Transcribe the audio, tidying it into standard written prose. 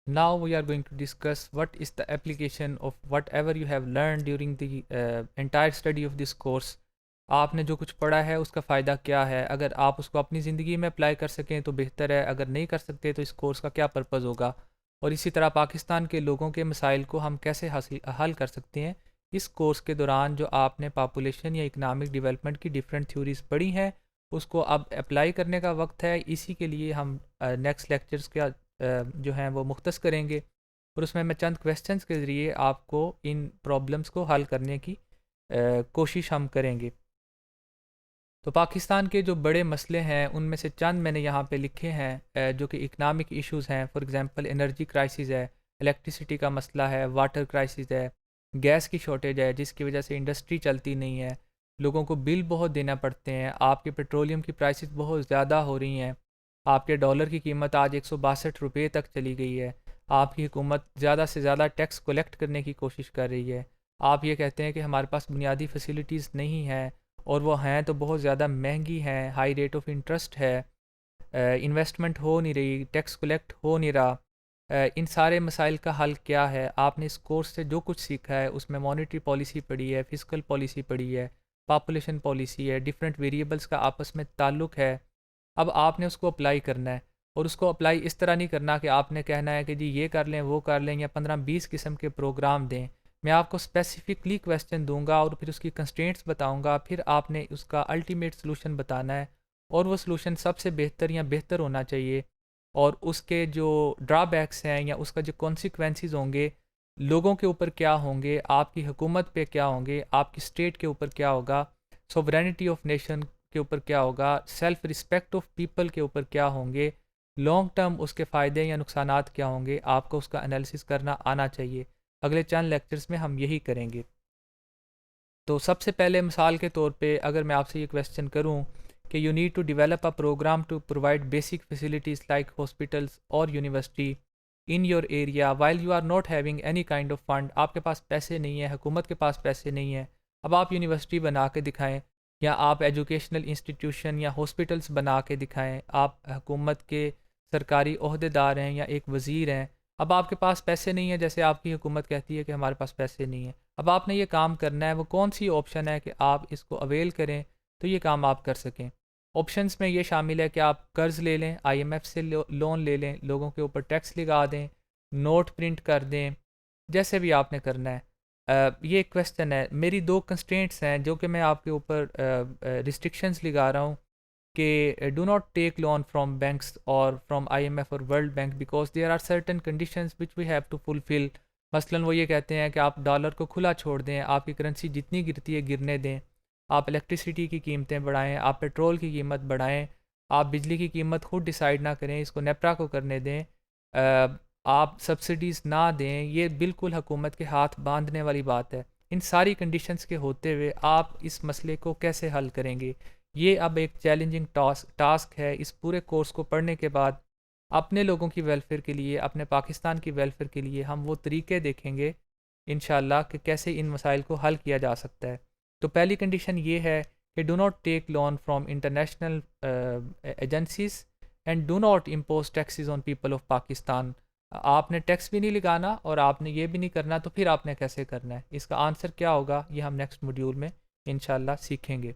Now we are going to discuss what is the application of whatever you have learned during the entire study of this course. आपने जो कुछ पढ़ा है उसका फ़ायदा क्या है, अगर आप उसको अपनी ज़िंदगी में अप्लाई कर सकें तो बेहतर है, अगर नहीं कर सकते तो इस कोर्स का क्या पर्पज़ होगा, और इसी तरह पाकिस्तान के लोगों के मसाइल को हम कैसे हल कर सकते हैं। इस कोर्स के दौरान जो आपने पॉपुलेशन या इकनॉमिक डेवलपमेंट की डिफरेंट थ्योरीज पढ़ी हैं उसको अब अप्लाई करने का वक्त है। इसी के लिए हम नेक्स्ट लेक्चर्स का जो हैं वो मुख्तस करेंगे, और उसमें मैं चंद क्वेश्चंस के ज़रिए आपको इन प्रॉब्लम्स को हल करने की कोशिश हम करेंगे। तो पाकिस्तान के जो बड़े मसले हैं उनमें से चंद मैंने यहाँ पे लिखे हैं, जो कि इकनॉमिक इश्यूज़ हैं। फॉर एग्जांपल एनर्जी क्राइसिस है, इलेक्ट्रिसिटी का मसला है, वाटर क्राइसिस है, गैस की शॉर्टेज है जिसकी वजह से इंडस्ट्री चलती नहीं है, लोगों को बिल बहुत देना पड़ते हैं, आपके पेट्रोलियम की प्राइसेस बहुत ज़्यादा हो रही हैं, आपके डॉलर की कीमत आज 162 रुपये तक चली गई है, आपकी हुकूमत ज़्यादा से ज़्यादा टैक्स कलेक्ट करने की कोशिश कर रही है, आप ये कहते हैं कि हमारे पास बुनियादी फैसिलिटीज़ नहीं हैं और वो हैं तो बहुत ज़्यादा महंगी हैं, हाई रेट ऑफ इंटरेस्ट है, इन्वेस्टमेंट हो नहीं रही, टैक्स कलेक्ट हो नहीं रहा। इन सारे मसाइल का हल क्या है? आपने इस कोर्स से जो कुछ सीखा है उसमें मॉनेटरी पॉलिसी पढ़ी है, फिजिकल पॉलिसी पढ़ी है, पॉपुलेशन पॉलिसी है, डिफरेंट वेरिएबल्स का आपस में ताल्लुक़ है। अब आपने उसको अप्लाई करना है, और उसको अप्लाई इस तरह नहीं करना कि आपने कहना है कि जी ये कर लें वो कर लें या 15-20 किस्म के प्रोग्राम दें। मैं आपको स्पेसिफिकली क्वेश्चन दूंगा और फिर उसकी कंस्ट्रेंट्स बताऊंगा, फिर आपने उसका अल्टीमेट सोल्यूशन बताना है, और वो सोल्यूशन सबसे बेहतर या बेहतर होना चाहिए, और उसके जो ड्रॉबैक्स हैं या उसका जो कॉन्सिक्वेंसेस होंगे लोगों के ऊपर क्या होंगे, आपकी हुकूमत पे क्या होंगे, आपकी स्टेट के ऊपर क्या होगा, सोवरेनिटी ऑफ नेशन के ऊपर क्या होगा, सेल्फ रिस्पेक्ट ऑफ पीपल के ऊपर क्या होंगे, लॉन्ग टर्म उसके फ़ायदे या नुकसानात क्या होंगे, आपको उसका एनालिसिस करना आना चाहिए। अगले चंद लेक्चर्स में हम यही करेंगे। तो सबसे पहले मिसाल के तौर पे अगर मैं आपसे ये क्वेश्चन करूं कि you need to develop a program to provide basic facilities like hospitals और university in your area while you are not having any kind of fund, आपके पास पैसे नहीं है, हुकूमत के पास पैसे नहीं है, अब आप यूनिवर्सिटी बना के दिखाएं या आप एजुकेशनल इंस्टीट्यूशन या हॉस्पिटल्स बना के दिखाएं, आप हुकूमत के सरकारी अहदेदार हैं या एक वज़ीर हैं, अब आपके पास पैसे नहीं है, जैसे आपकी हुकूमत कहती है कि हमारे पास पैसे नहीं है, अब आपने ये काम करना है, वो कौन सी ऑप्शन है कि आप इसको अवेल करें तो ये काम आप कर सकें। ऑप्शंस में ये शामिल है कि आप कर्ज़ ले लें, आईएमएफ से लोन ले लें, लोगों के ऊपर टैक्स लगा दें, नोट प्रिंट कर दें, जैसे भी आपने करना है। ये क्वेश्चन है, मेरी दो कंस्ट्रेंट्स हैं जो कि मैं आपके ऊपर रिस्ट्रिक्शंस लगा रहा हूँ कि do not take loan from banks और फ्रॉम आईएमएफ और world bank because there are certain conditions which we have to fulfil. मसलन वो ये कहते हैं कि आप डॉलर को खुला छोड़ दें, आपकी करेंसी जितनी गिरती है गिरने दें, आप इलेक्ट्रिसिटी की कीमतें बढ़ाएं, आप पेट्रोल की कीमत बढ़ाएं, आप बिजली की कीमत खुद डिसाइड ना करें, इसको नेपरा को करने दें, आप सब्सिडीज़ ना दें, ये बिल्कुल हुकूमत के हाथ बांधने वाली बात है। इन सारी कंडीशंस के होते हुए आप इस मसले को कैसे हल करेंगे? ये अब एक चैलेंजिंग टास्क है। इस पूरे कोर्स को पढ़ने के बाद अपने लोगों की वेलफेयर के लिए, अपने पाकिस्तान की वेलफेयर के लिए हम वो तरीके देखेंगे इंशाल्लाह कि कैसे इन मसाइल को हल किया जा सकता है। तो पहली कंडीशन ये है कि do not take loan from international agencies and do not impose taxes on people of Pakistan. आपने टैक्स भी नहीं लगाना और आपने ये भी नहीं करना, तो फिर आपने कैसे करना है? इसका आंसर क्या होगा ये हम नेक्स्ट मॉड्यूल में इंशाल्लाह सीखेंगे।